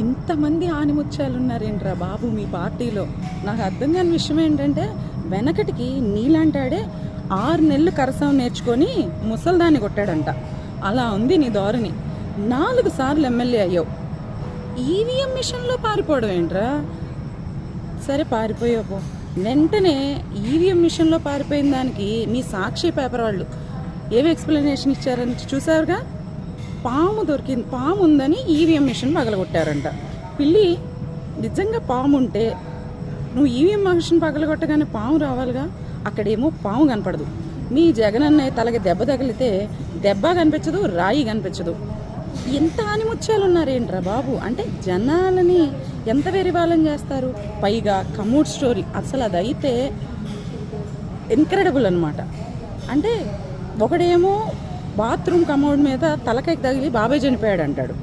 ఇంతమంది ఆనిముత్యాలు ఉన్నారేంట్రా బాబు మీ పార్టీలో? నాకు అర్థం కాని విషయం ఏంటంటే, వెనకటికి నీలాంటాడే 6 నెలలు కరసం నేర్చుకొని ముసల్దాన్ని కొట్టాడంట. అలా ఉంది నీ ధోరణి. 4 సార్లు ఎమ్మెల్యే అయ్యావు. ఈవీఎం మిషన్లో పారిపోవడం ఏంట్రా? సరే పారిపోయావు, వెంటనే ఈవీఎం మిషన్లో పారిపోయిన దానికి నీ సాక్షి పేపర్ వాళ్ళు ఏమి ఎక్స్ప్లెనేషన్ ఇచ్చారని చూసారుగా. పాము దొరికింది, పాము ఉందని ఈవీఎం మిషన్ పగలగొట్టారంట. పిల్లి, నిజంగా పాము ఉంటే నువ్వు ఈవీఎం మిషన్ పగలగొట్టగానే పాము రావాలిగా. అక్కడేమో పాము కనపడదు. మీ జగనన్నయ్య తలకి దెబ్బ తగిలితే దెబ్బ కనిపించదు, రాయి కనిపించదు. ఎంత ఆనిముత్యాలు ఉన్నారేంట్రా బాబు? అంటే జనాలని ఎంత వెరివాలని చేస్తారు. పైగా కమోడ్ స్టోరీ అసలు అదైతే ఇన్క్రెడిబుల్ అనమాట. అంటే ఒకడేమో బాత్రూమ్ కమోడ్ మీద తలకైకి తగిలి బాబాయ్ చనిపోయాడు అంటాడు.